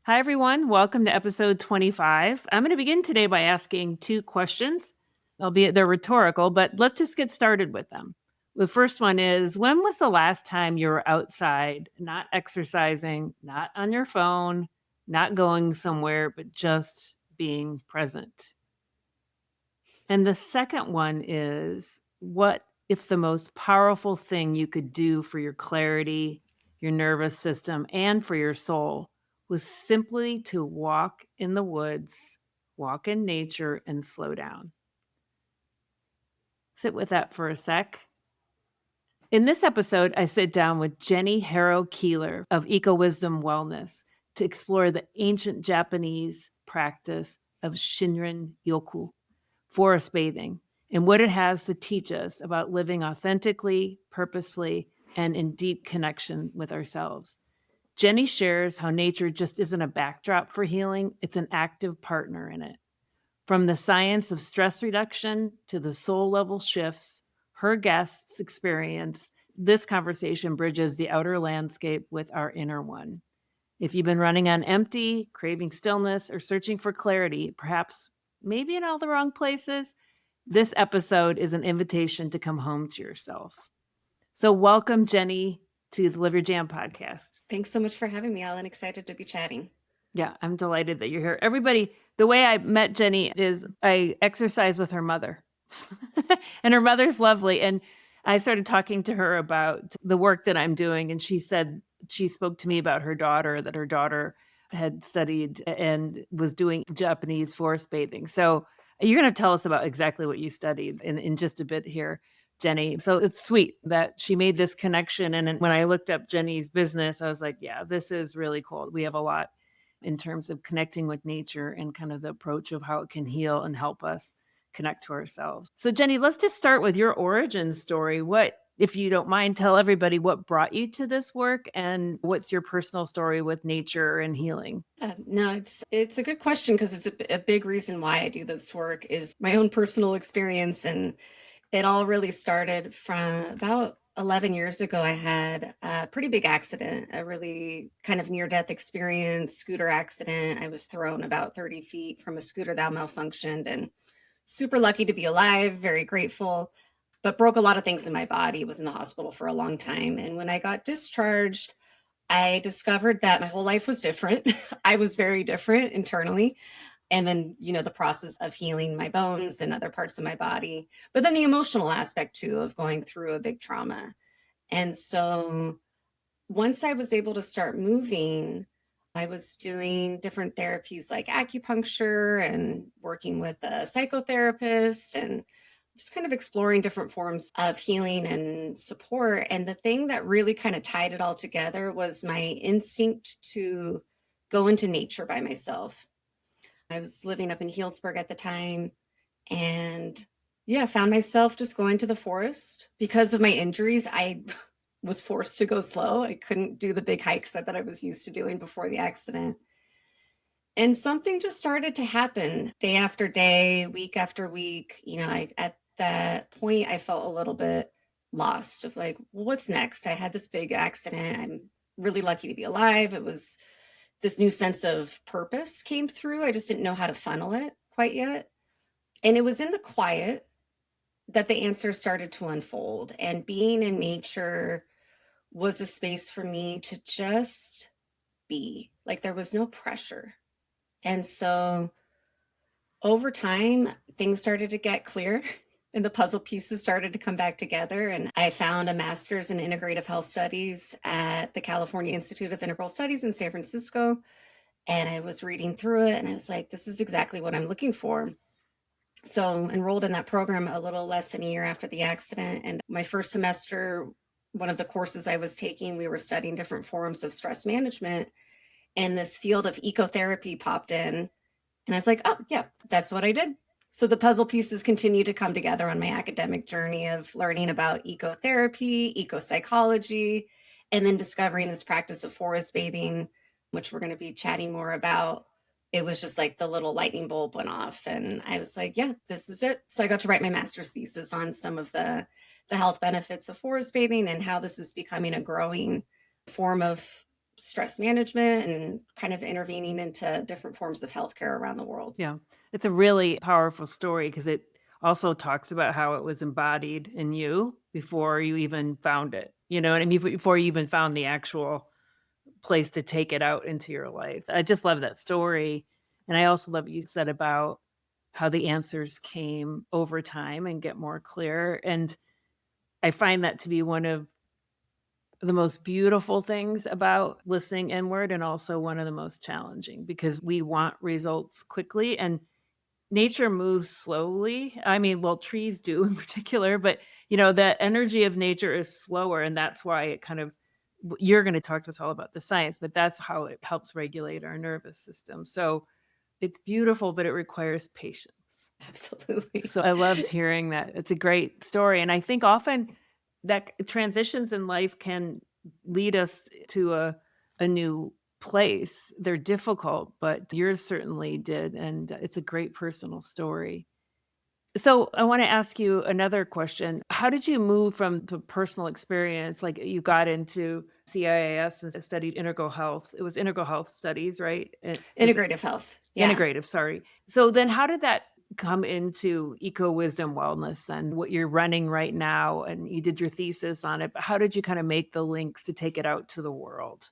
Hi, everyone. Welcome to episode 25. I'm going to begin today by asking two questions, albeit they're rhetorical, but let's just get started with them. The first one is, when was the last time you were outside, not exercising, not on your phone, not going somewhere, but just being present? And the second one is, what if the most powerful thing you could do for your clarity, your nervous system, and for your soul was simply to walk in the woods, walk in nature, and slow down? Sit with that for a sec. In this episode, I sit down with Jenny Harrow-Keeler of Ecowisdom Wellness to explore the ancient Japanese practice of shinrin-yoku, forest bathing, and what it has to teach us about living authentically, purposely, and in deep connection with ourselves. Jenny shares how nature just isn't a backdrop for healing, it's an active partner in it. From the science of stress reduction to the soul level shifts, her guests experience this conversation bridges the outer landscape with our inner one. If you've been running on empty, craving stillness, or searching for clarity, perhaps maybe in all the wrong places, this episode is an invitation to come home to yourself. So welcome, Jenny, to the Live Your Jam podcast. Thanks so much for having me, Alan. Excited to be chatting. Yeah, I'm delighted that you're here. Everybody, the way I met Jenny is I exercise with her mother. And her mother's lovely. And I started talking to her about the work that I'm doing. And she said, she spoke to me about her daughter, that her daughter had studied and was doing Japanese forest bathing. So you're going to tell us about exactly what you studied in just a bit here, Jenny. So it's sweet that she made this connection. And when I looked up Jenny's business, I was like, yeah, this is really cool. We have a lot in terms of connecting with nature and kind of the approach of how it can heal and help us connect to ourselves. So Jenny, let's just start with your origin story. What, if you don't mind, tell everybody what brought you to this work and what's your personal story with nature and healing? No, it's a good question because it's a big reason why I do this work is my own personal experience. And it all really started from about 11 years ago. I had a pretty big accident, a really kind of near-death experience, scooter accident. I was thrown about 30 feet from a scooter that malfunctioned and super lucky to be alive, very grateful, but broke a lot of things in my body, was in the hospital for a long time. And when I got discharged, I discovered that my whole life was different. I was very different internally. And then, the process of healing my bones and other parts of my body, but then the emotional aspect too of going through a big trauma. And so once I was able to start moving, I was doing different therapies like acupuncture and working with a psychotherapist and just kind of exploring different forms of healing and support. And the thing that really kind of tied it all together was my instinct to go into nature by myself. I was living up in Healdsburg at the time and yeah, found myself just going to the forest. Because of my injuries, I was forced to go slow. I couldn't do the big hikes that I was used to doing before the accident. And something just started to happen day after day, week after week. At that point, I felt a little bit lost of like, well, what's next? I had this big accident. I'm really lucky to be alive. It was this new sense of purpose came through. I just didn't know how to funnel it quite yet. And it was in the quiet that the answers started to unfold. And being in nature was a space for me to just be. Like there was no pressure. And so over time, things started to get clear and the puzzle pieces started to come back together. And I found a master's in integrative health studies at the California Institute of Integral Studies in San Francisco. And I was reading through it and I was like, this is exactly what I'm looking for. So enrolled in that program a little less than a year after the accident. And my first semester, one of the courses I was taking, we were studying different forms of stress management. And this field of ecotherapy popped in. And I was like, oh, yeah, that's what I did. So the puzzle pieces continue to come together on my academic journey of learning about ecotherapy, ecopsychology, and then discovering this practice of forest bathing, which we're going to be chatting more about. It was just like the little lightning bulb went off. And I was like, yeah, this is it. So I got to write my master's thesis on some of the health benefits of forest bathing and how this is becoming a growing form of stress management and kind of intervening into different forms of healthcare around the world. Yeah. It's a really powerful story because it also talks about how it was embodied in you before you even found it. You know what I mean? Before you even found the actual place to take it out into your life. I just love that story. And I also love what you said about how the answers came over time and get more clear. And I find that to be one of the most beautiful things about listening inward and also one of the most challenging because we want results quickly and nature moves slowly. I mean, well, trees do in particular, but that energy of nature is slower. And that's why it kind of, you're going to talk to us all about the science, but that's how it helps regulate our nervous system. So it's beautiful, but it requires patience. Absolutely. So I loved hearing that. It's a great story. And I think often that transitions in life can lead us to a new place. They're difficult, but yours certainly did. And it's a great personal story. So I want to ask you another question. How did you move from the personal experience? Like you got into CIIS and studied integral health. It was integral health studies, right? Was it Integrative health. Yeah. integrative? Sorry. So then how did that come into Ecowisdom Wellness then? What you're running right now, and you did your thesis on it, but how did you kind of make the links to take it out to the world?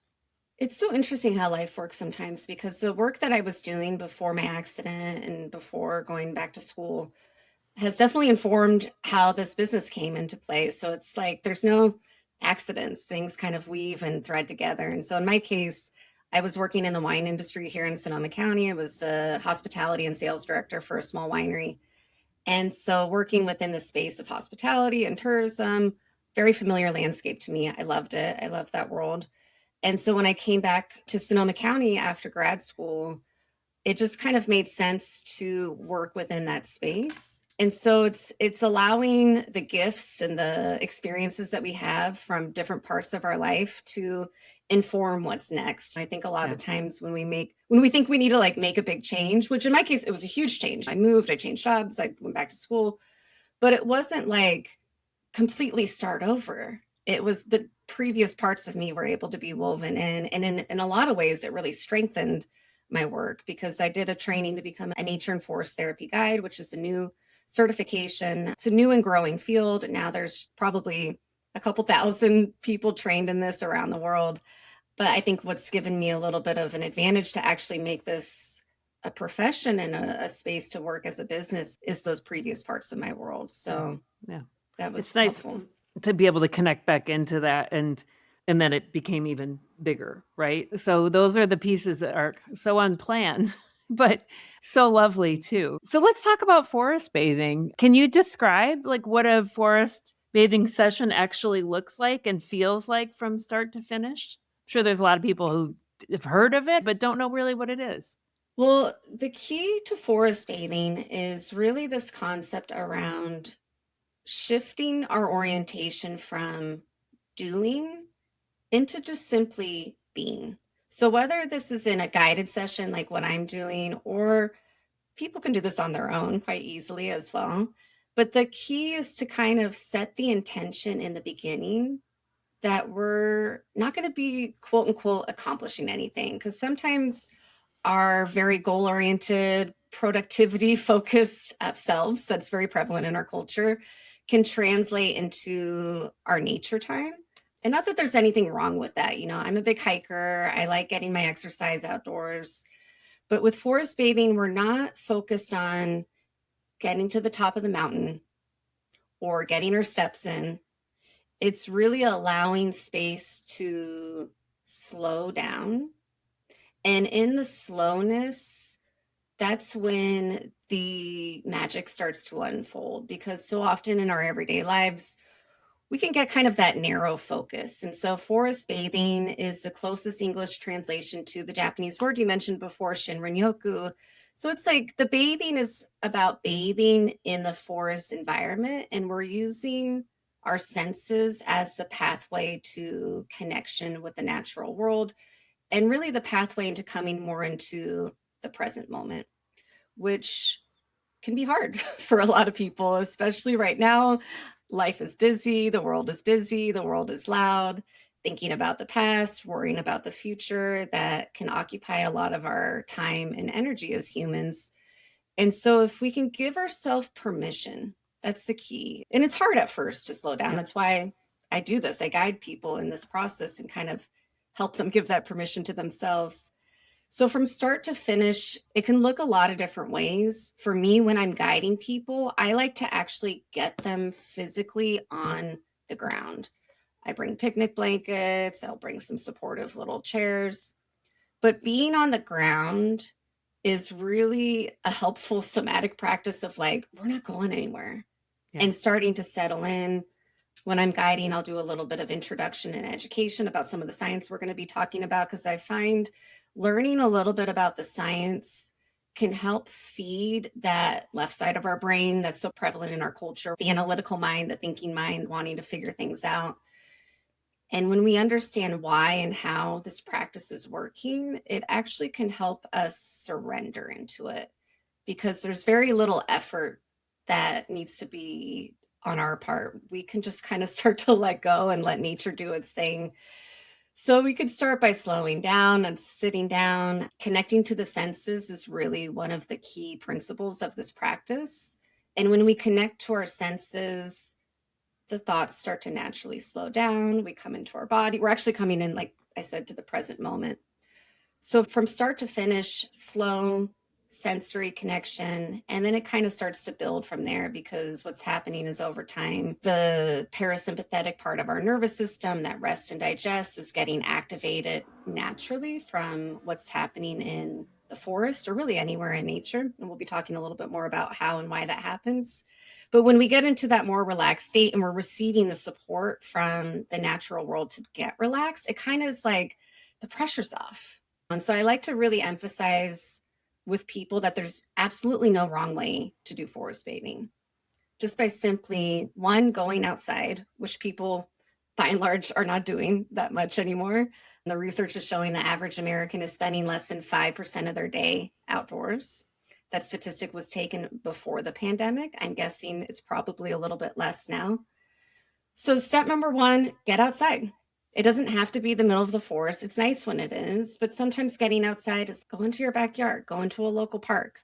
It's so interesting how life works sometimes because the work that I was doing before my accident and before going back to school has definitely informed how this business came into play. So it's like there's no accidents, things kind of weave and thread together. And so in my case, I was working in the wine industry here in Sonoma County. I was the hospitality and sales director for a small winery. And so working within the space of hospitality and tourism, very familiar landscape to me. I loved it. I loved that world. And so when I came back to Sonoma County after grad school, it just kind of made sense to work within that space. And so it's allowing the gifts and the experiences that we have from different parts of our life to inform what's next. I think a lot Yeah. of times when we think we need to like make a big change, which in my case it was a huge change. I moved, I changed jobs, I went back to school, but it wasn't like completely start over. It was the previous parts of me were able to be woven in. And in a lot of ways, it really strengthened my work because I did a training to become a nature and forest therapy guide, which is a new certification. It's a new and growing field. Now there's probably a couple thousand people trained in this around the world. But I think what's given me a little bit of an advantage to actually make this a profession and a space to work as a business is those previous parts of my world. Yeah. So Yeah. that was It's nice helpful. to be able to connect back into that and then it became even bigger, right? So those are the pieces that are so unplanned, but so lovely too. So let's talk about forest bathing. Can you describe like what a forest bathing session actually looks like and feels like from start to finish? I'm sure there's a lot of people who have heard of it but don't know really what it is. Well, the key to forest bathing is really this concept around shifting our orientation from doing into just simply being. So, whether this is in a guided session like what I'm doing, or people can do this on their own quite easily as well. But the key is to kind of set the intention in the beginning that we're not going to be quote unquote accomplishing anything. Because sometimes our very goal oriented, productivity focused selves, that's very prevalent in our culture, can translate into our nature time. And not that there's anything wrong with that. You know, I'm a big hiker, I like getting my exercise outdoors. But with forest bathing, we're not focused on getting to the top of the mountain or getting our steps in. It's really allowing space to slow down. And in the slowness, that's when the magic starts to unfold because so often in our everyday lives, we can get kind of that narrow focus. And so forest bathing is the closest English translation to the Japanese word you mentioned before, shinrin-yoku. So it's like the bathing is about bathing in the forest environment, and we're using our senses as the pathway to connection with the natural world and really the pathway into coming more into the present moment, which can be hard for a lot of people, especially right now. Life is busy, the world is loud. thinking about the past, worrying about the future that can occupy a lot of our time and energy as humans. And so, if we can give ourselves permission, that's the key. And it's hard at first to slow down. Yeah. That's why I do this. I guide people in this process and kind of help them give that permission to themselves. So, from start to finish, it can look a lot of different ways. For me, when I'm guiding people, I like to actually get them physically on the ground. I bring picnic blankets, I'll bring some supportive little chairs. But being on the ground is really a helpful somatic practice of like, we're not going anywhere Yeah. and starting to settle in. When I'm guiding, I'll do a little bit of introduction and education about some of the science we're going to be talking about, because I find learning a little bit about the science can help feed that left side of our brain that's so prevalent in our culture, the analytical mind, the thinking mind, wanting to figure things out. And when we understand why and how this practice is working, it actually can help us surrender into it, because there's very little effort that needs to be on our part. We can just kind of start to let go and let nature do its thing. So we could start by slowing down and sitting down. Connecting to the senses is really one of the key principles of this practice. And when we connect to our senses, the thoughts start to naturally slow down. We come into our body. We're actually coming in, like I said, to the present moment. So from start to finish, slow sensory connection, and then it kind of starts to build from there, because what's happening is over time, the parasympathetic part of our nervous system that rest and digest is getting activated naturally from what's happening in the forest or really anywhere in nature. And we'll be talking a little bit more about how and why that happens. But when we get into that more relaxed state and we're receiving the support from the natural world to get relaxed, it kind of is like the pressure's off. And so I like to really emphasize with people that there's absolutely no wrong way to do forest bathing. Just by simply, one, going outside, which people by and large are not doing that much anymore. The research is showing the average American is spending less than 5% of their day outdoors. That statistic was taken before the pandemic. I'm guessing it's probably a little bit less now. So, step number one, get outside. It doesn't have to be the middle of the forest. It's nice when it is, but sometimes getting outside is go into your backyard, go into a local park,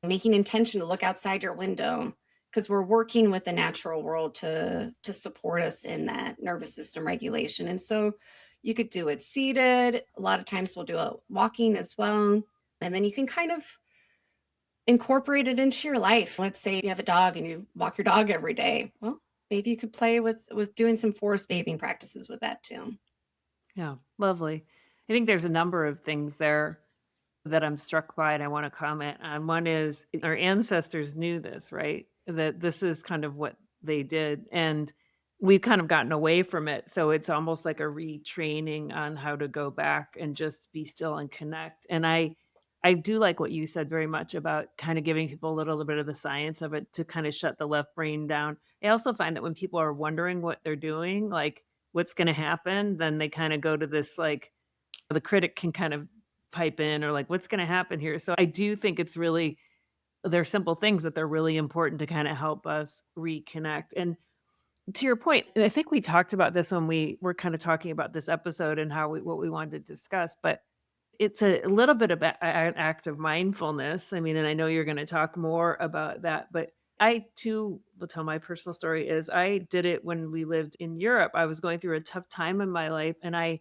making intention to look outside your window, because we're working with the natural world to support us in that nervous system regulation. And so you could do it seated. A lot of times we'll do it walking as well. And then you can kind of incorporate it into your life. Let's say you have a dog and you walk your dog every day. Well, maybe you could play with doing some forest bathing practices with that too. Yeah. Lovely. I think there's a number of things there that I'm struck by and I want to comment on. One is our ancestors knew this, right? That this is kind of what they did. And we've kind of gotten away from it. So it's almost like a retraining on how to go back and just be still and connect. And I do like what you said very much about kind of giving people a little bit of the science of it to kind of shut the left brain down. I also find that when people are wondering what they're doing, like what's going to happen, then they kind of go to this like the critic can kind of pipe in or like, "What's gonna happen here?" So I do think it's really they're simple things, but they're really important to kinda help us reconnect, and to your point, and I think we talked about this when we were kinda talking about this episode and how we what we wanted to discuss, but it's a little bit of an act of mindfulness. I mean, and I know you're gonna talk more about that, but I too will tell my personal story is I did it when we lived in Europe. I was going through a tough time in my life, and I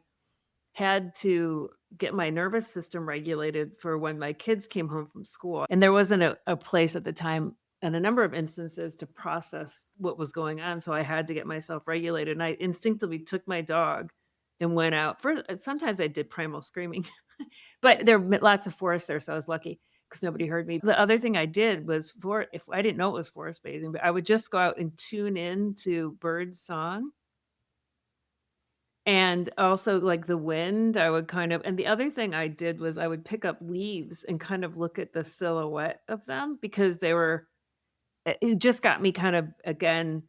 had to get my nervous system regulated for when my kids came home from school. And there wasn't a place at the time and a number of instances to process what was going on. So I had to get myself regulated. And I instinctively took my dog and went out. First, sometimes I did primal screaming, but there were lots of forest there. So I was lucky because nobody heard me. The other thing I did was if I didn't know it was forest bathing, but I would just go out and tune in to bird song and also, like, the wind, I would kind of and the other thing I did was I would pick up leaves and kind of look at the silhouette of them because they were it just got me kind of, again,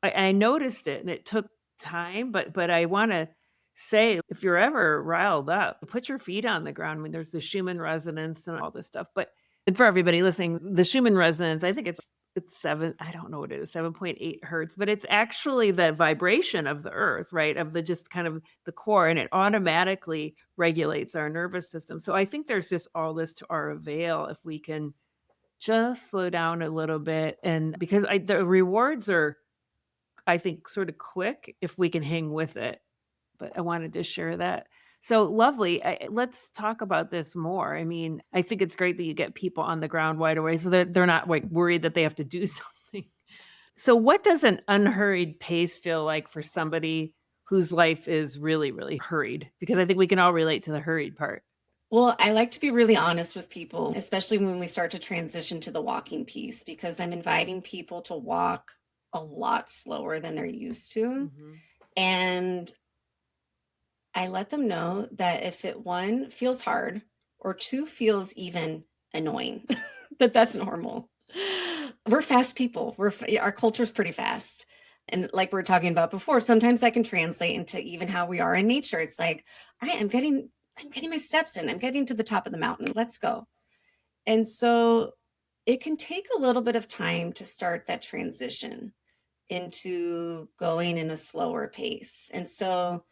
I noticed it, and it took time, but I wanna say, if you're ever riled up, put your feet on the ground. I mean, there's the Schumann resonance and all this stuff, but and for everybody listening, the Schumann resonance, I think it's it's 7, I don't know what it is, 7.8 hertz, but it's actually the vibration of the earth, right? Of the just kind of the core, and it automatically regulates our nervous system. So I think there's just all this to our avail if we can just slow down a little bit. And because the rewards are, I think, sort of quick if we can hang with it. But I wanted to share that. So lovely. Let's talk about this more. I mean, I think it's great that you get people on the ground right away so that they're not like worried that they have to do something. So, what does an unhurried pace feel like for somebody whose life is really, really hurried? Because I think we can all relate to the hurried part. Well, I like to be really honest with people, especially when we start to transition to the walking piece, because I'm inviting people to walk a lot slower than they're used to. Mhm. And I let them know that if it one feels hard or two feels even annoying, that that's normal. We're fast people. Our culture's pretty fast. And like we were talking about before, sometimes that can translate into even how we are in nature. It's like, all right, I'm getting my steps in. I'm getting to the top of the mountain. Let's go. And so it can take a little bit of time to start that transition into going in a slower pace. And so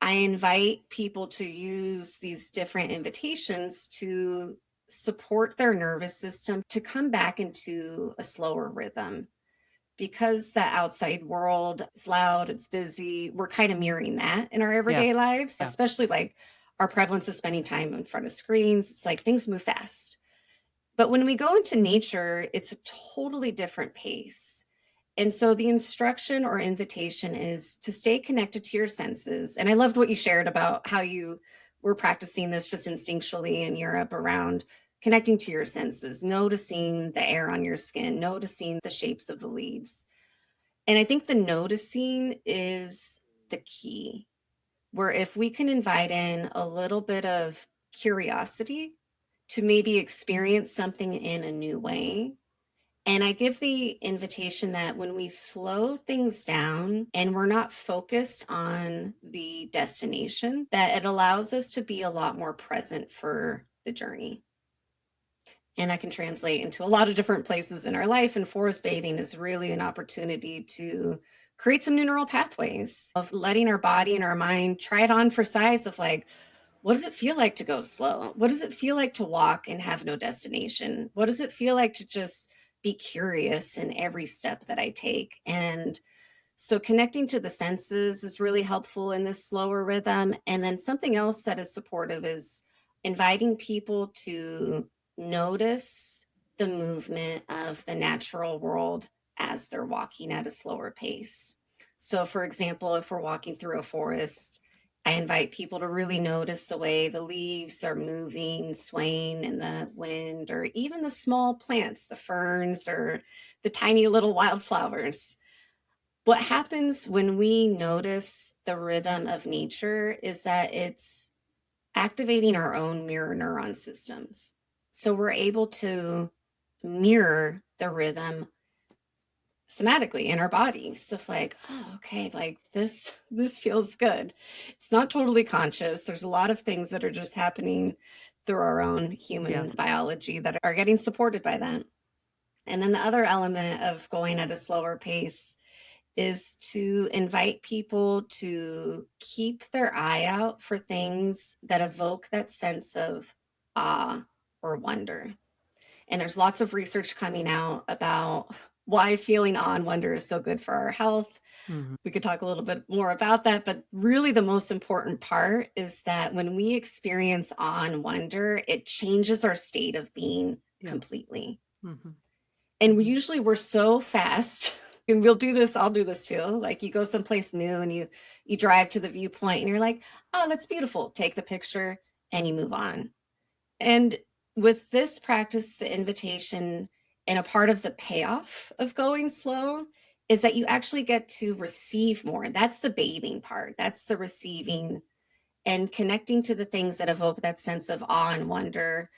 I invite people to use these different invitations to support their nervous system to come back into a slower rhythm. Because the outside world is loud, it's busy, we're kind of mirroring that in our Yeah. everyday lives, Yeah. especially like our prevalence of spending time in front of screens. It's like things move fast. But when we go into nature, it's a totally different pace. And so the instruction or invitation is to stay connected to your senses. And I loved what you shared about how you were practicing this just instinctually in Europe around connecting to your senses, noticing the air on your skin, noticing the shapes of the leaves. And I think the noticing is the key, where if we can invite in a little bit of curiosity to maybe experience something in a new way. And I give the invitation that when we slow things down and we're not focused on the destination, that it allows us to be a lot more present for the journey. And that can translate into a lot of different places in our life. And forest bathing is really an opportunity to create some new neural pathways of letting our body and our mind try it on for size of like, what does it feel like to go slow? What does it feel like to walk and have no destination? What does it feel like to just be curious in every step that I take? And so connecting to the senses is really helpful in this slower rhythm. And then something else that is supportive is inviting people to notice the movement of the natural world as they're walking at a slower pace. So, for example, if we're walking through a forest, I invite people to really notice the way the leaves are moving, swaying in the wind, or even the small plants, the ferns, or the tiny little wildflowers. What happens when we notice the rhythm of nature is that it's activating our own mirror neuron systems. So we're able to mirror the rhythm somatically in our bodies. So if like, oh, okay, like this feels good. It's not totally conscious. There's a lot of things that are just happening through our own Yeah. human biology that are getting supported by that. And then the other element of going at a slower pace is to invite people to keep their eye out for things that evoke that sense of awe or wonder. And there's lots of research coming out about why feeling awe and wonder is so good for our health. Mhm. We could talk a little bit more about that, but really the most important part is that when we experience awe and wonder, it changes our state of being Yeah. completely. Mhm. And Mhm. usually we're so fast, and we'll do this, I'll do this too. Like you go someplace new and you drive to the viewpoint and you're like, "Oh, that's beautiful." Take the picture and you move on. And with this practice, the invitation and a part of the payoff of going slow is that you actually get to receive more. That's the bathing part. That's the receiving and connecting to the things that evoke that sense of awe and wonder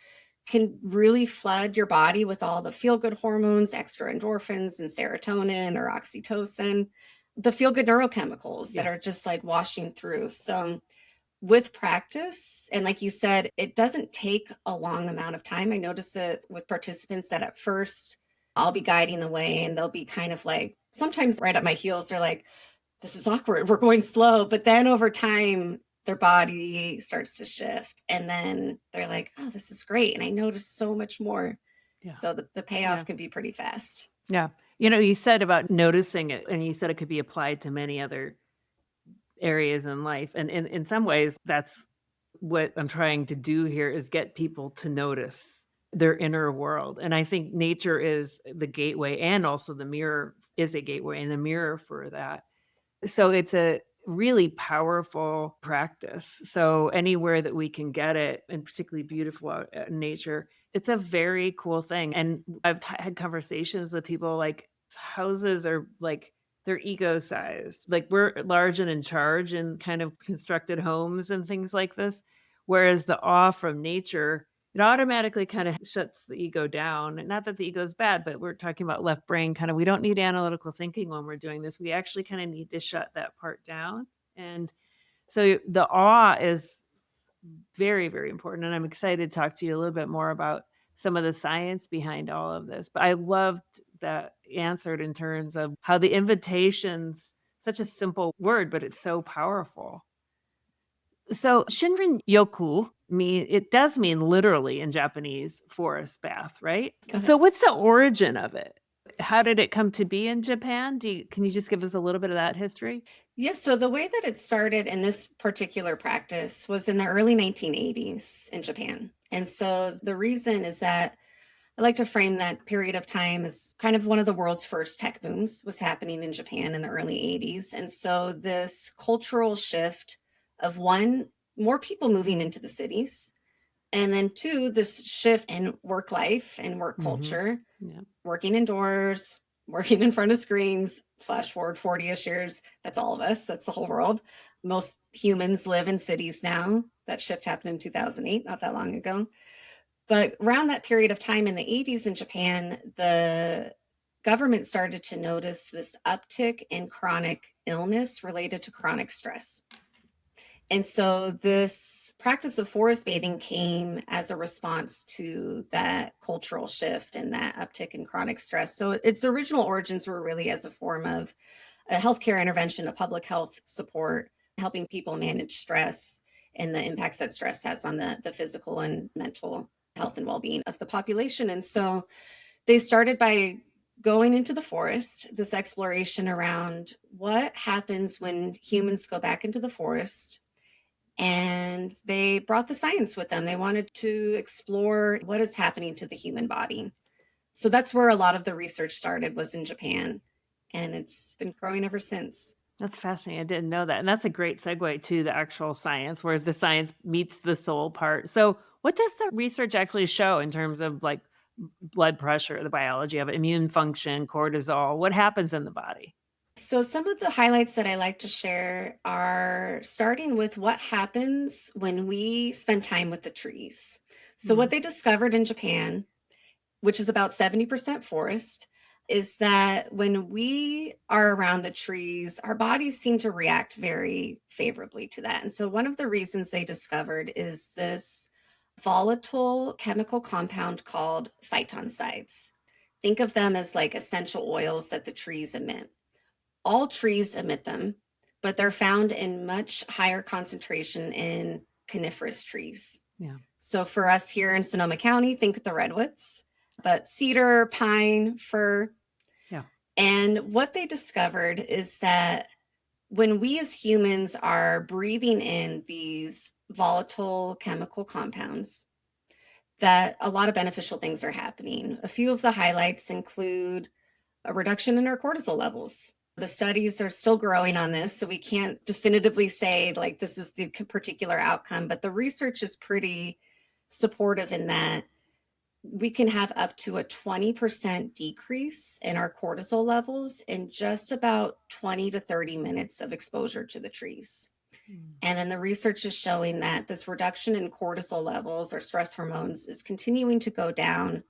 can really flood your body with all the feel good hormones, extra endorphins and serotonin or oxytocin, the feel good neurochemicals that Yeah. are just like washing through. So, with practice, and like you said, it doesn't take a long amount of time. I notice it with participants that at first I'll be guiding the way and they'll be kind of like, sometimes right at my heels, they're like, this is awkward. We're going slow. But then over time, their body starts to shift. And then they're like, oh, this is great. And I noticed so much more. Yeah. So the payoff can be pretty fast. Yeah. You said about noticing it, and you said it could be applied to many other areas in life. And in some ways, that's what I'm trying to do here is get people to notice their inner world. And I think nature is the gateway, and also the mirror is a gateway and the mirror for that. So it's a really powerful practice. So anywhere that we can get it, and particularly beautiful out in nature, it's a very cool thing. And I've had conversations with people like houses are like they're ego sized. Like we're large and in charge in kind of constructed homes and things like this. Whereas the awe from nature, it automatically kind of shuts the ego down. Not that the ego is bad, but we're talking about left brain kind of, we don't need analytical thinking when we're doing this. We actually kind of need to shut that part down. And so the awe is very, very important. And I'm excited to talk to you a little bit more about some of the science behind all of this. But I loved that answered in terms of how the invitation's such a simple word, but it's so powerful. So shinrin-yoku it does mean literally in Japanese forest bath, right? So what's the origin of it? How did it come to be in Japan? Can you just give us a little bit of that history? Yeah, so the way that it started in this particular practice was in the early 1980s in Japan. And so the reason is that I like to frame that period of time as kind of one of the world's first tech booms was happening in Japan in the early 80s. And so this cultural shift of one, more people moving into the cities, and then two, this shift in work life and work culture, Yeah. working indoors, working in front of screens, flash forward 40-ish years. That's all of us. That's the whole world. Most humans live in cities now. That shift happened in 2008, not that long ago. But around that period of time in the 80s in Japan, the government started to notice this uptick in chronic illness related to chronic stress. And so this practice of forest bathing came as a response to that cultural shift and that uptick in chronic stress. So its original origins were really as a form of a healthcare intervention, a public health support, helping people manage stress and the impacts that stress has on the physical and mental health and well-being of the population. And so they started by going into the forest, this exploration around what happens when humans go back into the forest. And they brought the science with them. They wanted to explore what is happening to the human body. So that's where a lot of the research started, was in Japan. And it's been growing ever since. That's fascinating. I didn't know that. And that's a great segue to the actual science where the science meets the soul part. So what does the research actually show in terms of like blood pressure, the biology of it, immune function, cortisol? What happens in the body? So some of the highlights that I like to share are starting with what happens when we spend time with the trees. So what they discovered in Japan, which is about 70% forest, is that when we are around the trees, our bodies seem to react very favorably to that. And so one of the reasons they discovered is this volatile chemical compound called phytoncides. Think of them as like essential oils that the trees emit. All trees emit them, but they're found in much higher concentration in coniferous trees. Yeah. So for us here in Sonoma County, think of the redwoods, but cedar, pine, fir. Yeah. And what they discovered is that when we as humans are breathing in these volatile chemical compounds, that a lot of beneficial things are happening. A few of the highlights include a reduction in our cortisol levels. The studies are still growing on this, so we can't definitively say like this is the particular outcome, but the research is pretty supportive in that we can have up to a 20% decrease in our cortisol levels in just about 20 to 30 minutes of exposure to the trees. And then the research is showing that this reduction in cortisol levels or stress hormones is continuing to go down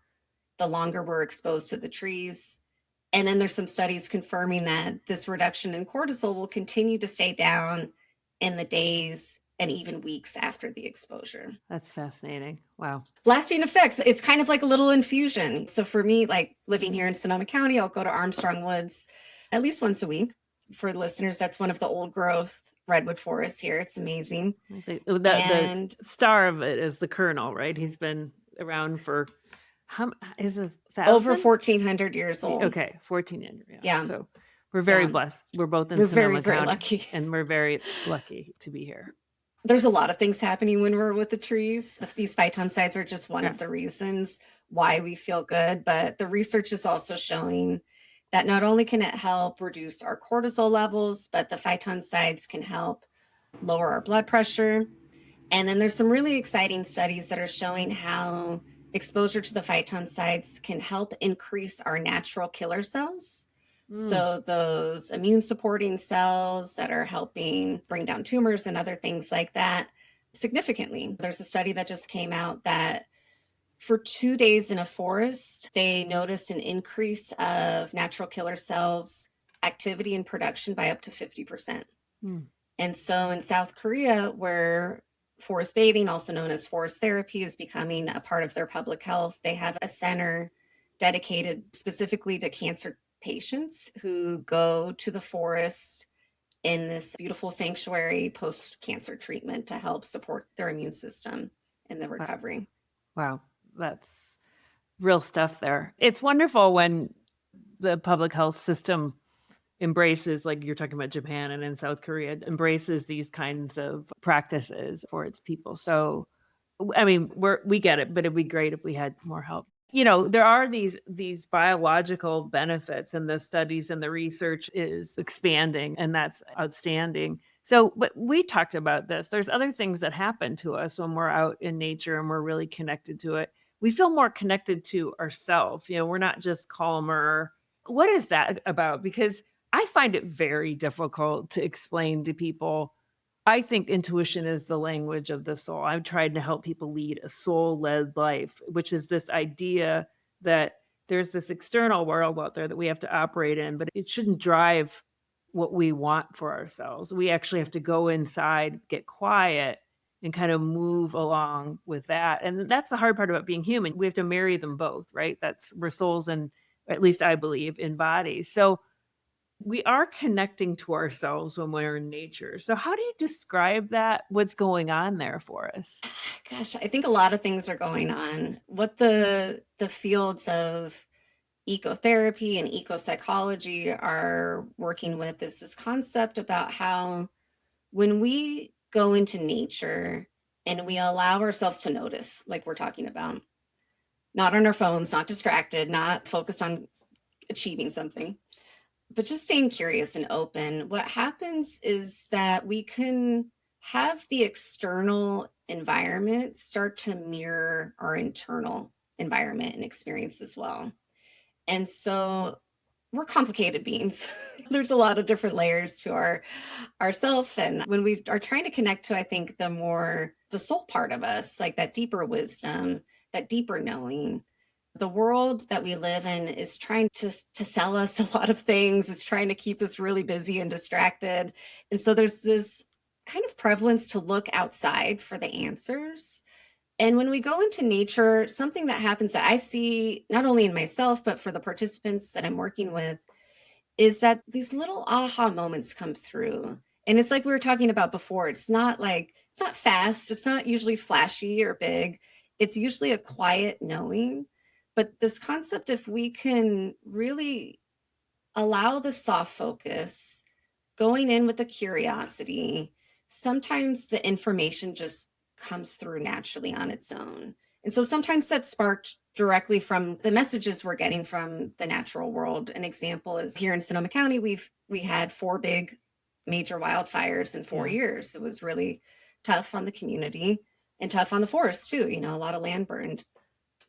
the longer we're exposed to the trees. And then there's some studies confirming that this reduction in cortisol will continue to stay down in the days and even weeks after the exposure. That's fascinating. Wow. Lasting effects. It's kind of like a little infusion. So for me, like living here in Sonoma County, I'll go to Armstrong Woods at least once a week. For listeners, that's one of the old growth redwood forests here. It's amazing. The star of it is the Colonel, right? He's been around for is 1,000? Over 1,400 years old. Okay, 1,400. Yeah. So we're very blessed. We're both in Sonoma County, very lucky. and we're very lucky to be here. There's a lot of things happening when we're with the trees. These phytoncides are just one of the reasons why we feel good. But the research is also showing that not only can it help reduce our cortisol levels, but the phytoncides can help lower our blood pressure. And then there's some really exciting studies that are showing how exposure to the phytoncides can help increase our natural killer cells. So those immune supporting cells that are helping bring down tumors and other things like that significantly. There's a study that just came out that for 2 days in a forest, they noticed an increase of natural killer cells activity and production by up to 50%. And so in South Korea, where forest bathing, also known as forest therapy, is becoming a part of their public health, they have a center dedicated specifically to cancer patients who go to the forest in this beautiful sanctuary post-cancer treatment to help support their immune system in the recovery. Wow, that's real stuff there. It's wonderful when the public health system embraces, like you're talking about Japan and in South Korea, embraces these kinds of practices for its people. So, I mean, we get it, but it'd be great if we had more help. There are these biological benefits, and the studies and the research is expanding, and that's outstanding. So, but we talked about this. There's other things that happen to us when we're out in nature and we're really connected to it. We feel more connected to ourselves. We're not just calmer. What is that about? Because I find it very difficult to explain to people. I think intuition is the language of the soul. I've tried to help people lead a soul-led life, which is this idea that there's this external world out there that we have to operate in, but it shouldn't drive what we want for ourselves. We actually have to go inside, get quiet, and kind of move along with that. And that's the hard part about being human. We have to marry them both, right? We're souls, and at least I believe, in bodies. So we are connecting to ourselves when we're in nature. So how do you describe that? What's going on there for us? Gosh, I think a lot of things are going on. What the fields of ecotherapy and ecopsychology are working with is this concept about how when we go into nature and we allow ourselves to notice, like we're talking about, not on our phones, not distracted, not focused on achieving something, but just staying curious and open, what happens is that we can have the external environment start to mirror our internal environment and experience as well. And so we're complicated beings. There's a lot of different layers to our self. And when we are trying to connect to, I think, the soul part of us, like that deeper wisdom, that deeper knowing, the world that we live in is trying to sell us a lot of things. It's trying to keep us really busy and distracted. And so there's this kind of prevalence to look outside for the answers. And when we go into nature, something that happens that I see not only in myself, but for the participants that I'm working with, is that these little aha moments come through. And it's like we were talking about before. It's not fast. It's not usually flashy or big. It's usually a quiet knowing. But this concept, if we can really allow the soft focus, going in with a curiosity, sometimes the information just comes through naturally on its own. And so sometimes that's sparked directly from the messages we're getting from the natural world. An example is here in Sonoma County, we had 4 big major wildfires in 4 years. It was really tough on the community and tough on the forest too. A lot of land burned.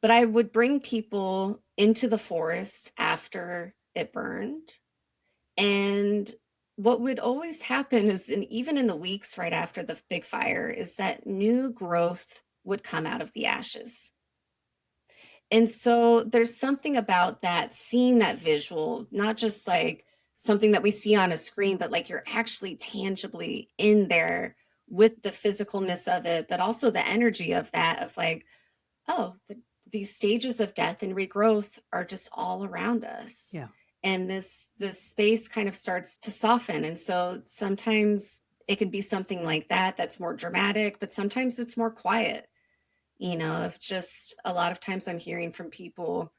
But I would bring people into the forest after it burned. And what would always happen is, and even in the weeks right after the big fire, is that new growth would come out of the ashes. And so there's something about that, seeing that visual, not just like something that we see on a screen, but like you're actually tangibly in there with the physicalness of it, but also the energy of that, of like, oh, these stages of death and regrowth are just all around us. Yeah. And this space kind of starts to soften. And so sometimes it can be something like that that's more dramatic, but sometimes it's more quiet. Of just a lot of times I'm hearing from people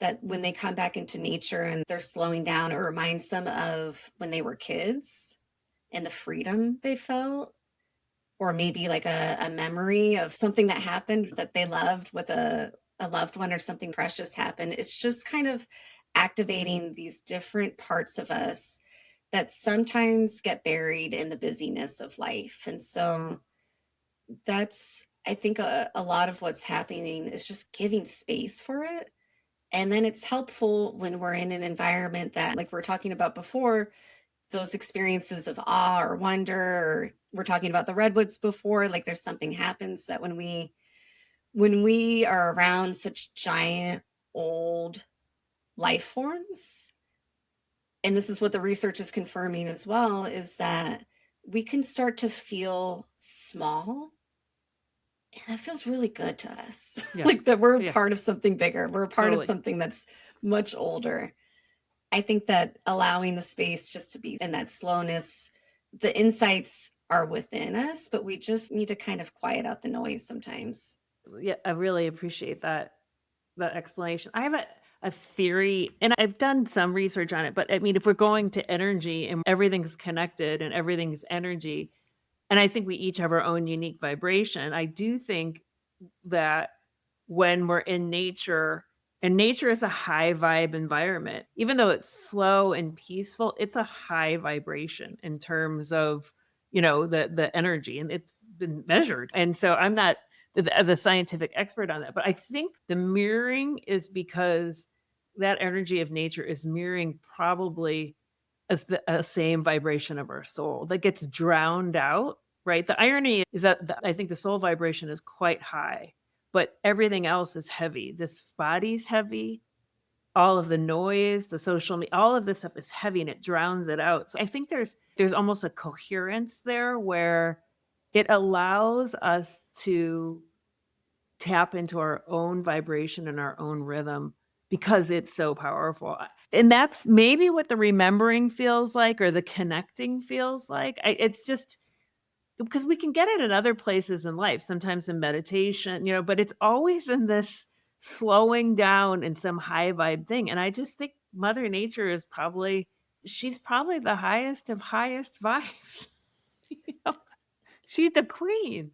that when they come back into nature and they're slowing down, it reminds them of when they were kids and the freedom they felt, or maybe like a memory of something that happened that they loved with a loved one, or something precious happened. It's just kind of activating these different parts of us that sometimes get buried in the busyness of life. And so that's, I think, a lot of what's happening is just giving space for it. And then it's helpful when we're in an environment that, like we were talking about before, those experiences of awe or wonder, or we're talking about the redwoods before, like there's something happens that when we are around such giant old life forms, and this is what the research is confirming as well, is that we can start to feel small, and that feels really good to us. Yeah. Like that we're a Yeah. part of something bigger, we're a part of Totally. something that's much older. I think that allowing the space just to be in that slowness, the insights are within us, but we just need to kind of quiet out the noise sometimes. Yeah, I really appreciate that explanation. I have a theory, and I've done some research on it, but I mean, if we're going to energy and everything's connected and everything's energy, and I think we each have our own unique vibration, I do think that when we're in nature, and nature is a high vibe environment, even though it's slow and peaceful, it's a high vibration in terms of, the energy, and it's been measured. And so I'm not the scientific expert on that, but I think the mirroring is because that energy of nature is mirroring probably as the same vibration of our soul that gets drowned out, right? The irony is that I think the soul vibration is quite high, but everything else is heavy. This body's heavy. All of the noise, the social media, all of this stuff is heavy and it drowns it out. So I think there's almost a coherence there where it allows us to tap into our own vibration and our own rhythm because it's so powerful. And that's maybe what the remembering feels like, or the connecting feels like. It's just because we can get it in other places in life, sometimes in meditation, but it's always in this slowing down in some high vibe thing. And I just think Mother Nature she's probably the highest of highest vibes. You know? She's the queen.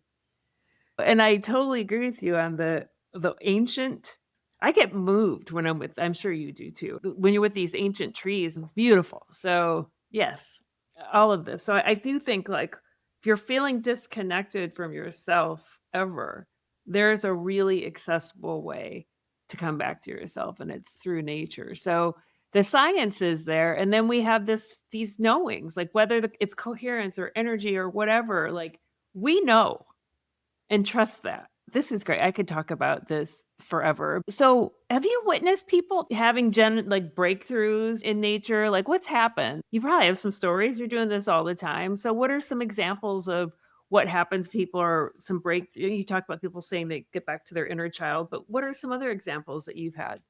And I totally agree with you on the ancient. I get moved when I'm sure you do too. When you're with these ancient trees, it's beautiful. So, yes, all of this. So I do think, like, if you're feeling disconnected from yourself ever, there's a really accessible way to come back to yourself, and it's through nature. So the science is there, and then we have these knowings, like whether it's coherence or energy or whatever, like we know and trust that. This is great. I could talk about this forever. So, have you witnessed people having like breakthroughs in nature? Like, what's happened? You probably have some stories. You're doing this all the time. So, what are some examples of what happens to people, or some breakthrough? You talk about people saying they get back to their inner child, but what are some other examples that you've had?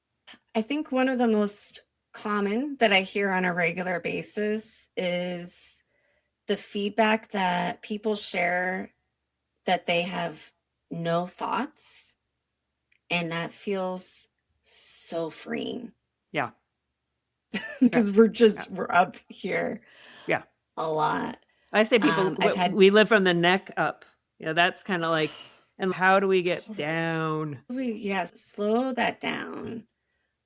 I think one of the most common that I hear on a regular basis is the feedback that people share, that they have no thoughts, and that feels so freeing. Yeah. Yeah. Because we're Yeah. just we're up here Yeah. a lot. I say people, I've had we live from the neck up. That's kind of like, and how do we get down? yes, slow that down.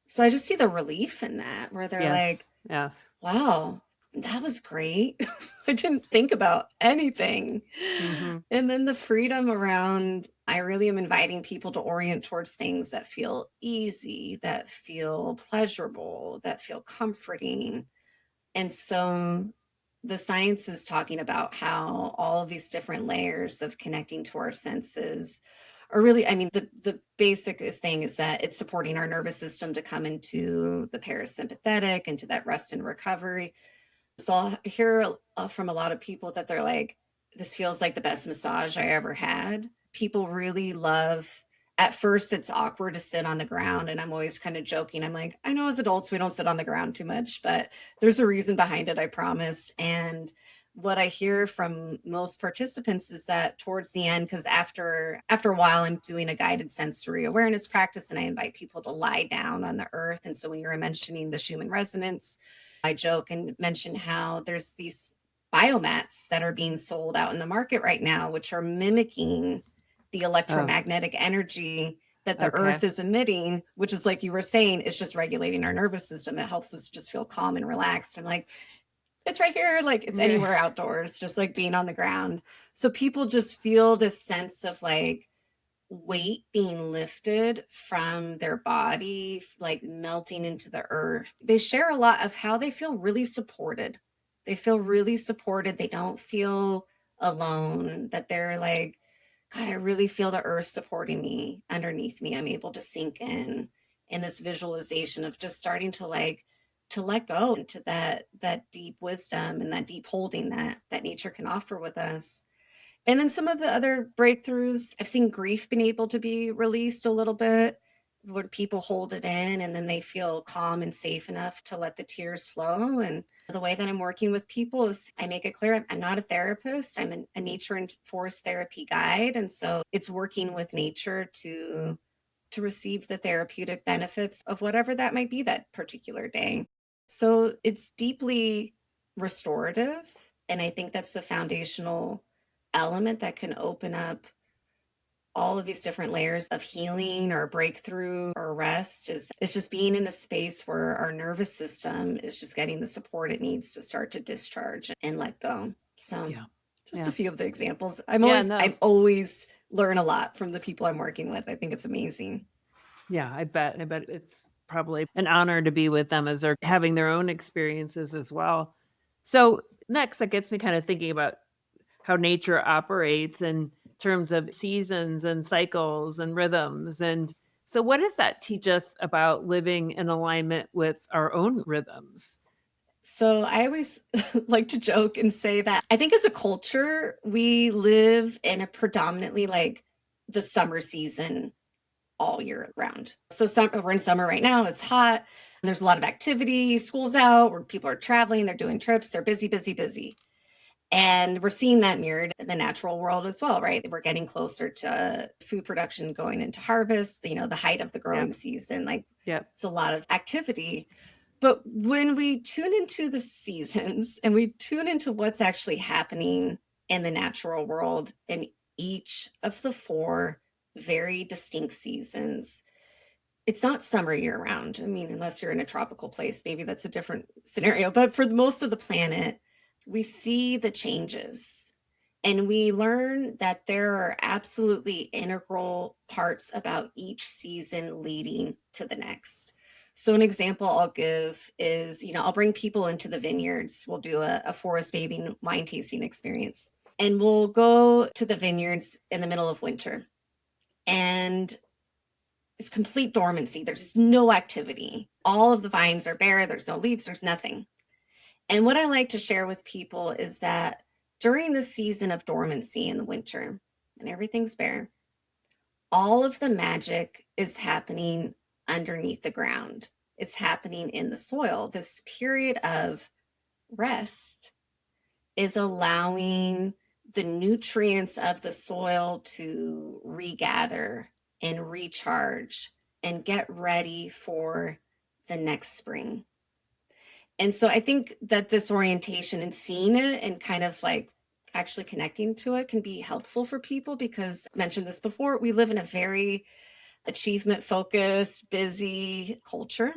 So I just see the relief in that, where they're Yes. like, Yeah. wow, that was great. I didn't think about anything. Hmm. And then the freedom around, I really am inviting people to orient towards things that feel easy, that feel pleasurable, that feel comforting. And so the science is talking about how all of these different layers of connecting to our senses are really, I mean, the basic thing is that it's supporting our nervous system to come into the parasympathetic, into that rest and recovery. So I'll hear from a lot of people that they're like, this feels like the best massage I ever had. People really love, at first, it's awkward to sit on the ground. And I'm always kind of joking. I'm like, I know as adults, we don't sit on the ground too much, but there's a reason behind it, I promise. And what I hear from most participants is that towards the end, because after a while, I'm doing a guided sensory awareness practice and I invite people to lie down on the earth. And so when you were mentioning the Schumann resonance, I joke and mention how there's these biomats that are being sold out in the market right now, which are mimicking the Oh, electromagnetic energy that the okay. earth is emitting, which is like you were saying, it's just regulating our nervous system. It helps us just feel calm and relaxed. I'm like, it's right here, like it's Yeah. anywhere outdoors, just like being on the ground. So people just feel this sense of like weight being lifted from their body, like melting into the earth. They share a lot of how they feel really supported. They feel really supported. They don't feel alone, that they're like, God, I really feel the earth supporting me underneath me. I'm able to sink in this visualization of just starting to like to let go into that deep wisdom and that deep holding that nature can offer with us. And then some of the other breakthroughs, I've seen grief being able to be released a little bit when people hold it in and then they feel calm and safe enough to let the tears flow. And the way that I'm working with people is I make it clear I'm not a therapist, I'm a nature and forest therapy guide. And so it's working with nature to receive the therapeutic benefits of whatever that might be that particular day. So it's deeply restorative. And I think that's the foundational element that can open up all of these different layers of healing or breakthrough or rest is just being in a space where our nervous system is just getting the support it needs to start to discharge and let go. So Yeah. just a Yeah. few of the examples. Yeah, no. I've always learn a lot from the people I'm working with. I think it's amazing. Yeah, I bet. I bet it's probably an honor to be with them as they're having their own experiences as well. So, next, that gets me kind of thinking about how nature operates in terms of seasons and cycles and rhythms. And so, what does that teach us about living in alignment with our own rhythms? So I always like to joke and say that I think as a culture, we live in a predominantly like the summer season all year round. So we're in summer right now, it's hot, and there's a lot of activity, school's out, where people are traveling, they're doing trips, they're busy, busy, busy. And we're seeing that mirrored in the natural world as well, right? We're getting closer to food production going into harvest, the height of the Yep. growing season. Like Yep. it's a lot of activity. But when we tune into the seasons and we tune into what's actually happening in the natural world in each of the four very distinct seasons, it's not summer year round. I mean, unless you're in a tropical place, maybe that's a different scenario. But for most of the planet, we see the changes and we learn that there are absolutely integral parts about each season leading to the next. So, an example I'll give is, I'll bring people into the vineyards. We'll do a forest bathing wine tasting experience. And we'll go to the vineyards in the middle of winter. And it's complete dormancy. There's no activity. All of the vines are bare. There's no leaves. There's nothing. And what I like to share with people is that during the season of dormancy in the winter, and everything's bare, all of the magic is happening underneath the ground. It's happening in the soil. This period of rest is allowing the nutrients of the soil to regather and recharge and get ready for the next spring. And so I think that this orientation and seeing it and kind of like actually connecting to it can be helpful for people because I mentioned this before, we live in a very achievement focused, busy culture.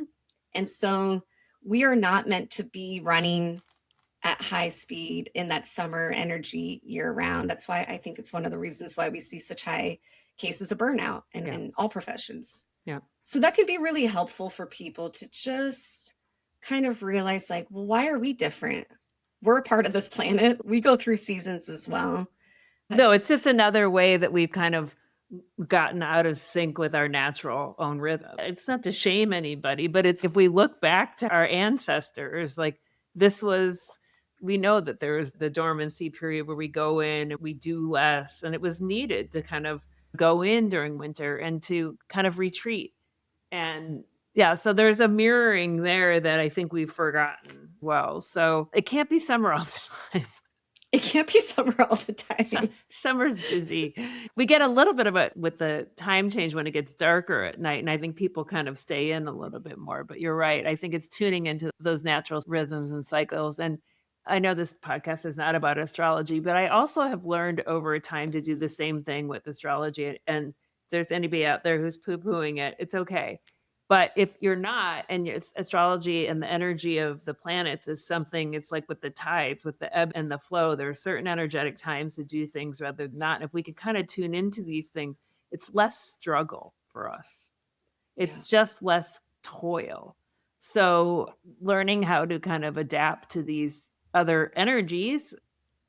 And so we are not meant to be running at high speed in that summer energy year round. That's why I think it's one of the reasons why we see such high cases of burnout Yeah. in all professions. Yeah. So that can be really helpful for people to just kind of realize like, well, why are we different? We're a part of this planet. We go through seasons as well. No, it's just another way that we've kind of gotten out of sync with our natural own rhythm. It's not to shame anybody, but it's if we look back to our ancestors, like this was We know that there's the dormancy period where we go in and we do less, and it was needed to kind of go in during winter and to kind of retreat. And yeah, so there's a mirroring there that I think we've forgotten well. So it can't be summer all the time. It can't be summer all the time. Summer's busy. We get a little bit of it with the time change when it gets darker at night, and I think people kind of stay in a little bit more, but you're right. I think it's tuning into those natural rhythms and cycles, and I know this podcast is not about astrology, but I also have learned over time to do the same thing with astrology, and if there's anybody out there who's poo-pooing it, it's okay. But if you're not, and it's astrology and the energy of the planets is something, it's like with the tides, with the ebb and the flow, there are certain energetic times to do things rather than not. And if we could kind of tune into these things, it's less struggle for us. Yeah. It's just less toil. So learning how to kind of adapt to these other energies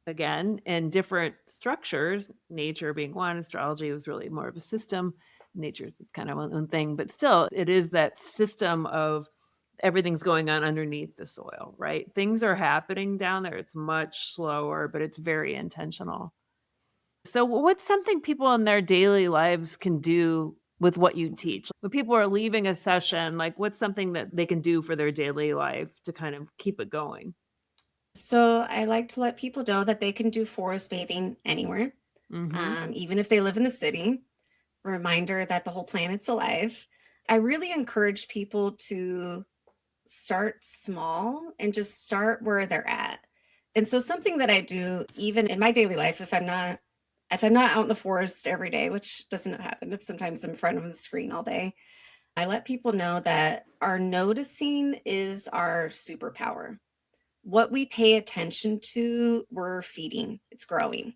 again in different structures, nature being one, astrology was really more of a system. Nature's it's kind of one own thing, but still it is that system of everything's going on underneath the soil, right? Things are happening down there. It's much slower, but it's very intentional. So what's something people in their daily lives can do with what you teach? When people are leaving a session, like what's something that they can do for their daily life to kind of keep it going? So I like to let people know that they can do forest bathing anywhere, Mhm. even if they live in the city. Reminder that the whole planet's alive. I really encourage people to start small and just start where they're at. And so something that I do even in my daily life, if I'm not out in the forest every day, which doesn't happen, if sometimes I'm in front of the screen all day, I let people know that our noticing is our superpower. What we pay attention to, we're feeding, it's growing.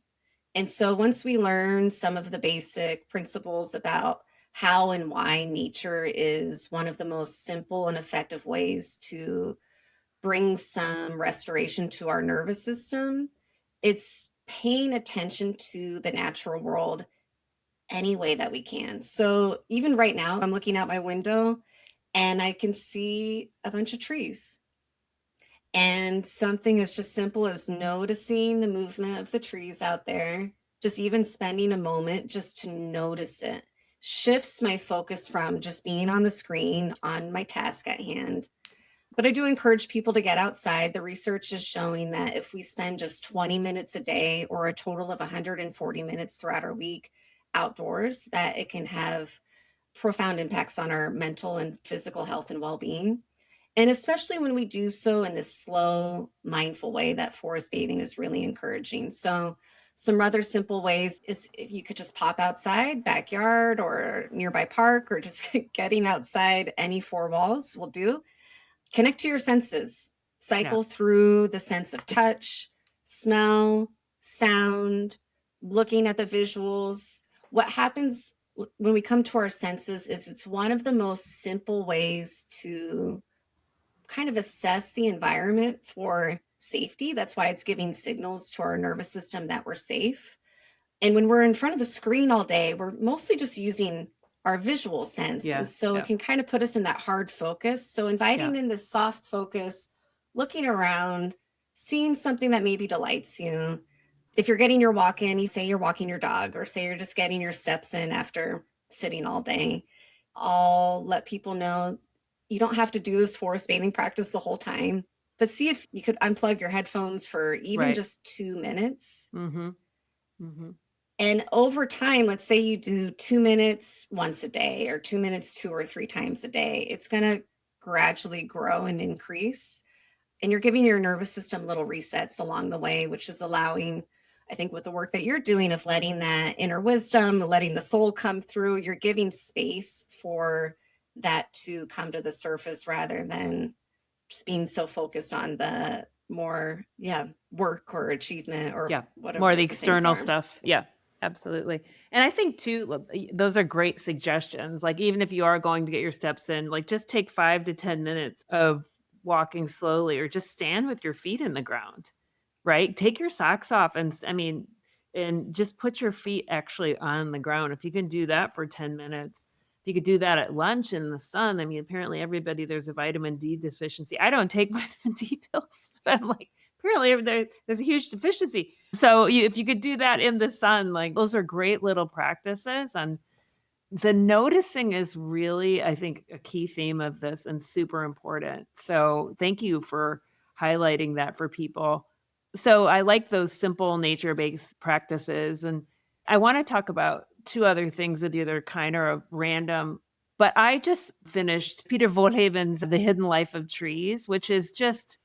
And so once we learn some of the basic principles about how and why nature is one of the most simple and effective ways to bring some restoration to our nervous system, it's paying attention to the natural world any way that we can. So even right now, I'm looking out my window and I can see a bunch of trees. And something as just simple as noticing the movement of the trees out there, just even spending a moment just to notice it, shifts my focus from just being on the screen on my task at hand. But I do encourage people to get outside. The research is showing that if we spend just 20 minutes a day or a total of 140 minutes throughout our week outdoors, that it can have profound impacts on our mental and physical health and well-being. And especially when we do so in this slow, mindful way, that forest bathing is really encouraging. So, some rather simple ways is if you could just pop outside, backyard or nearby park, or just getting outside, any four walls will do. Connect to your senses, Yeah. cycle through the sense of touch, smell, sound, looking at the visuals. What happens when we come to our senses is it's one of the most simple ways to kind of assess the environment for safety. That's why it's giving signals to our nervous system that we're safe. And when we're in front of the screen all day, we're mostly just using our visual sense. And Yeah. so it Yeah. can kind of put us in that hard focus. So Yeah. inviting in this soft focus, looking around, seeing something that maybe delights you. If you're getting your walk in, you say you're walking your dog, or say you're just getting your steps in after sitting all day. I'll let people know you don't have to do this forest bathing practice the whole time, but see if you could unplug your headphones for even Right. just 2 minutes. Mhm. Mhm. And over time, let's say you do 2 minutes once a day or 2 minutes 2 or 3 times a day, it's going to gradually grow and increase. And you're giving your nervous system little resets along the way, which is allowing, I think, with the work that you're doing of letting that inner wisdom, letting the soul come through, you're giving space for that to come to the surface rather than just being so focused on the more, yeah, work or achievement or Yeah, more of whatever the the things external are. stuff. Yeah, absolutely. And I think too, those are great suggestions. Like even if you are going to get your steps in, like just take 5 to 10 minutes of walking slowly or just stand with your feet in the ground, right? Take your socks off and I mean, and just put your feet actually on the ground. If you can do that for 10 minutes, if you could do that at lunch in the sun, I mean, apparently everybody there's a vitamin D deficiency. I don't take vitamin D pills, but I'm like apparently there's a huge deficiency. So if you could do that in the sun, like those are great little practices. And the noticing is really, I think, a key theme of this and super important. So thank you for highlighting that for people. So I like those simple nature-based practices. And I want to talk about two other things with you that are kind of random. But I just finished Peter Wohleben's The Hidden Life of Trees, which is just,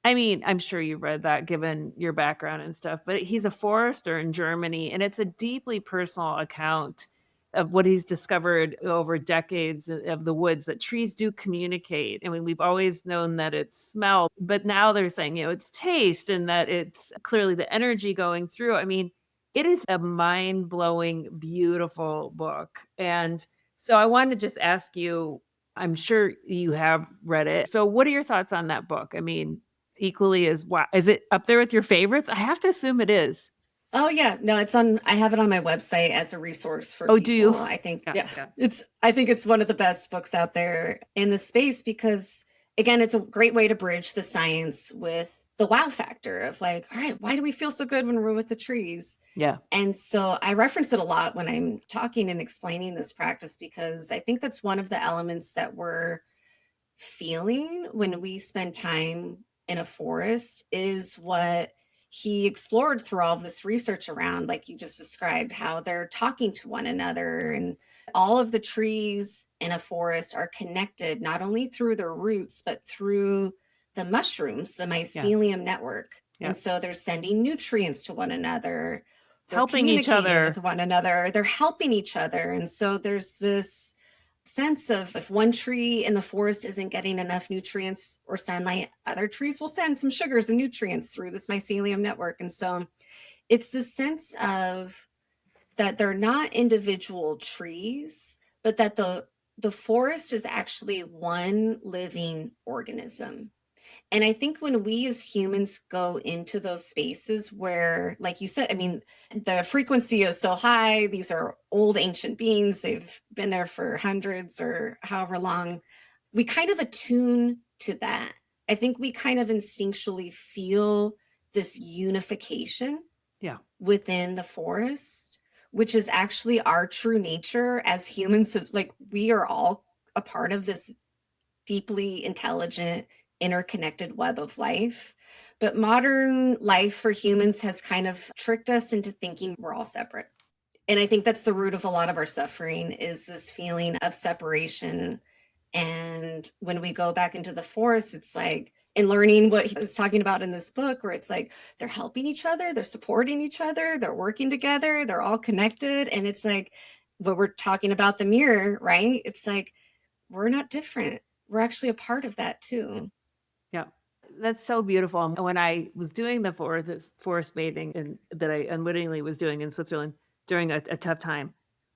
I mean, I'm sure you read that given your background and stuff, but he's a forester in Germany, and it's a deeply personal account of what he's discovered over decades of the woods, that trees do communicate. I mean, we've always known that it's smell, but now they're saying, it's taste and that it's clearly the energy going through. I mean, it is a mind-blowing, beautiful book. And so I wanted to just ask you, I'm sure you have read it. So what are your thoughts on that book? I mean, equally as wow. Is it up there with your favorites? I have to assume it is. Oh yeah, no, I have it on my website as a resource for Oh, do you? people. I think, yeah, Yeah. I think it's one of the best books out there in the space because again, it's a great way to bridge the science with the wow factor of like, all right, why do we feel so good when we're with the trees? Yeah. And so I reference it a lot when I'm talking and explaining this practice because I think that's one of the elements that we're feeling when we spend time in a forest is what he explored through all of this research around, like you just described, how they're talking to one another. And all of the trees in a forest are connected not only through their roots, but through the mushrooms, the mycelium network. Yeah. And so they're sending nutrients to one another, they're Helping each communicating other. with one another, they're helping each other. And so there's this sense of if one tree in the forest isn't getting enough nutrients or sunlight, other trees will send some sugars and nutrients through this mycelium network. And so it's the sense of that they're not individual trees, but that the forest is actually one living organism. And I think when we as humans go into those spaces where, like you said, I mean, the frequency is so high, these are old ancient beings, they've been there for hundreds or however long, we kind of attune to that. I think we kind of instinctually feel this unification within the forest, which is actually our true nature as humans. Is like we are all a part of this deeply intelligent, interconnected web of life. But modern life for humans has kind of tricked us into thinking we're all separate. And I think that's the root of a lot of our suffering is this feeling of separation. And when we go back into the forest, it's like, and learning what he's talking about in this book, where it's like they're helping each other, they're supporting each other, they're working together, they're all connected. And it's like, when we're talking about the mirror, right? It's like, we're not different. We're actually a part of that too. Yeah. That's so beautiful. And when I was doing the forest bathing and that I unwittingly was doing in Switzerland during a tough time,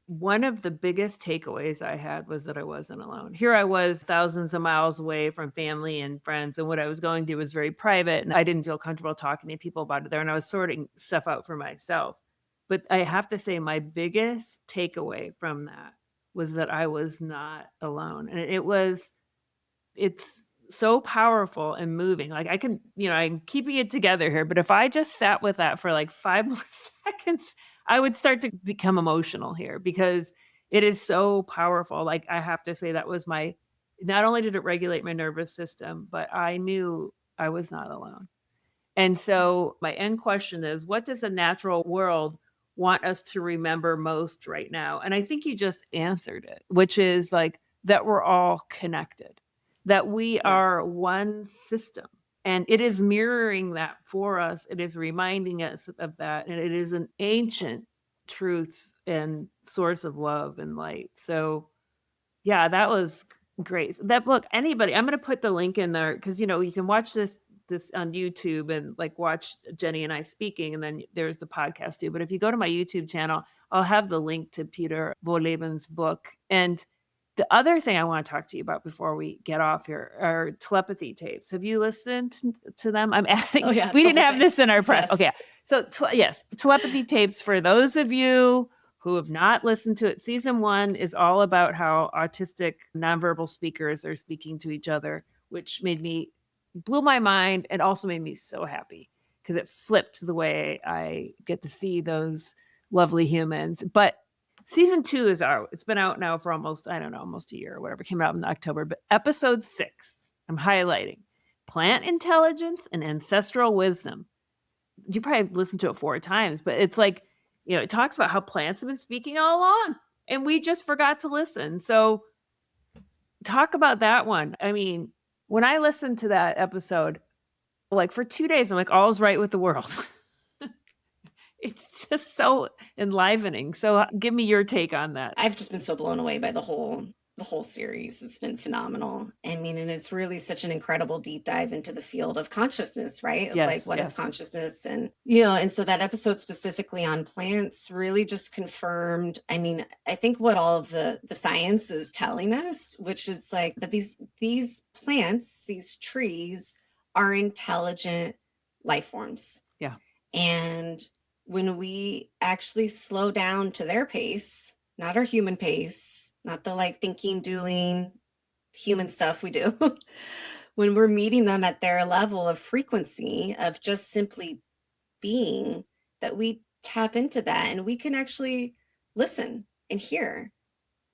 one of the biggest takeaways I had was that I wasn't alone. Here I was thousands of miles away from family and friends, and what I was going through was very private, and I didn't feel comfortable talking to people about it there, and I was sorting stuff out for myself. But I have to say my biggest takeaway from that was that I was not alone. And it's so powerful and moving. Like I can, I'm keeping it together here, but if I just sat with that for like 5 more seconds, I would start to become emotional here because it is so powerful. Like I have to say that was not only did it regulate my nervous system, but I knew I was not alone. And so my end question is, what does the natural world want us to remember most right now? And I think you just answered it, which is like that we're all connected, that we are one system. And it is mirroring that for us. It is reminding us of that. And it is an ancient truth and source of love and light. So yeah, that was great. That book, anybody, I'm going to put the link in there because, you can watch this on YouTube and like watch Jenny and I speaking, and then there's the podcast too. But if you go to my YouTube channel, I'll have the link to Peter Wohleben's book. And the other thing I want to talk to you about before we get off here are telepathy tapes. Have you listened to them? I'm asking. We didn't have this in our prep. Okay. So yes, telepathy tapes for those of you who have not listened to it. Season 1 is all about how autistic nonverbal speakers are speaking to each other, which made me blew my mind and also made me so happy because it flipped the way I get to see those lovely humans. But season 2 is out. It's been out now for almost a year or whatever. It came out in October. But episode 6, I'm highlighting plant intelligence and ancestral wisdom. You probably listened to it 4 times, but it's like, it talks about how plants have been speaking all along and we just forgot to listen. So talk about that one. I mean, when I listened to that episode, like for 2 days, I'm like, all's right with the world. It's just so enlivening. So give me your take on that. I've just been so blown away by the whole series. It's been phenomenal. I mean, and it's really such an incredible deep dive into the field of consciousness, right? Of like, what is consciousness? And, and so that episode specifically on plants really just confirmed, I mean, I think what all of the science is telling us, which is like that these plants, these trees are intelligent life forms. Yeah. And when we actually slow down to their pace, not our human pace, not the like thinking, doing human stuff we do, when we're meeting them at their level of frequency of just simply being, that we tap into that and we can actually listen and hear.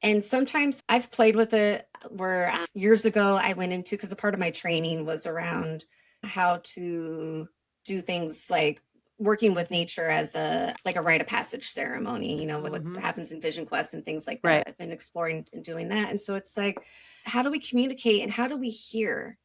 And sometimes I've played with it where years ago I went into, because a part of my training was around how to do things like working with nature as a rite of passage ceremony, what happens in Vision Quest and things like that. Right. I've been exploring and doing that. And so it's like, how do we communicate and how do we hear?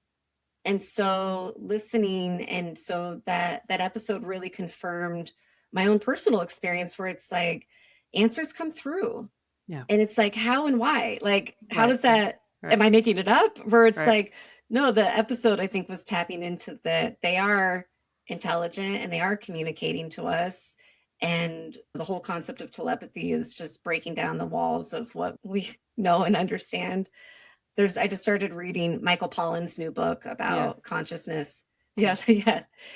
And so listening, and so that episode really confirmed my own personal experience where it's like answers come through. Yeah. And it's like, how and why? Like, how does that, am I making it up? Where it's like, no, the episode I think was tapping into that they are intelligent and they are communicating to us. And the whole concept of telepathy is just breaking down the walls of what we know and understand. I just started reading Michael Pollan's new book about consciousness. Yeah.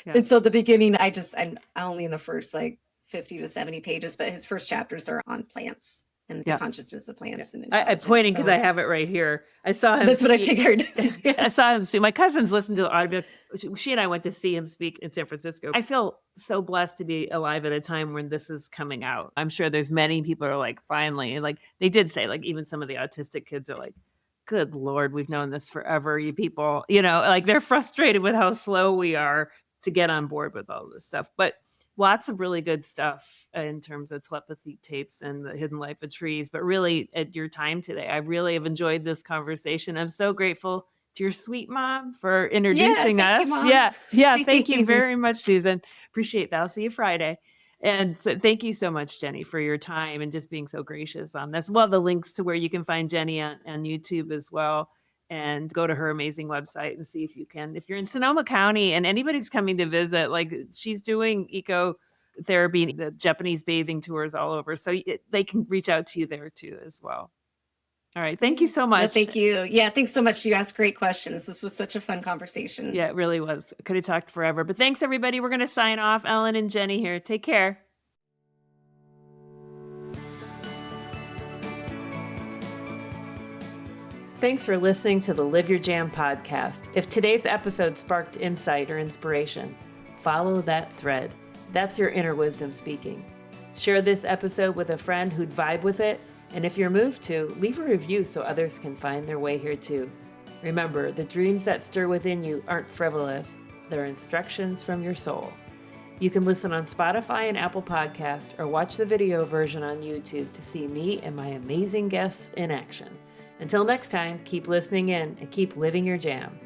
And so the beginning, I'm only in the first like 50 to 70 pages, but his first chapters are on plants and the consciousness of plants. And I'm pointing because I have it right here. I saw him. That's what I figured. I saw him speak. My cousins listened to the audio. She and I went to see him speak in San Francisco. I feel so blessed to be alive at a time when this is coming out. I'm sure there's many people who are like, finally, and like they did say, like even some of the autistic kids are like, good Lord, we've known this forever, you people, like they're frustrated with how slow we are to get on board with all this stuff. But lots of really good stuff in terms of telepathy tapes and the hidden life of trees. But really, at your time today, I really have enjoyed this conversation. I'm so grateful to your sweet mom for introducing us. You, Mom. Yeah. Thank you very much, Susan. Appreciate that. I'll see you Friday. And so thank you so much, Jenny, for your time and just being so gracious on this. We'll have the links to where you can find Jenny on YouTube as well. And go to her amazing website and see if you can. If you're in Sonoma County and anybody's coming to visit, like she's doing ecotherapy, the Japanese bathing tours all over. So they can reach out to you there too as well. All right. Thank you so much. No, thank you. Yeah, thanks so much. You asked great questions. This was such a fun conversation. Yeah, it really was. I could have talked forever. But thanks, everybody. We're going to sign off. Ellen and Jenny here. Take care. Thanks for listening to the Live Your Jam podcast. If today's episode sparked insight or inspiration, follow that thread. That's your inner wisdom speaking. Share this episode with a friend who'd vibe with it. And if you're moved to, leave a review so others can find their way here too. Remember, the dreams that stir within you aren't frivolous. They're instructions from your soul. You can listen on Spotify and Apple Podcast or watch the video version on YouTube to see me and my amazing guests in action. Until next time, keep listening in and keep living your jam.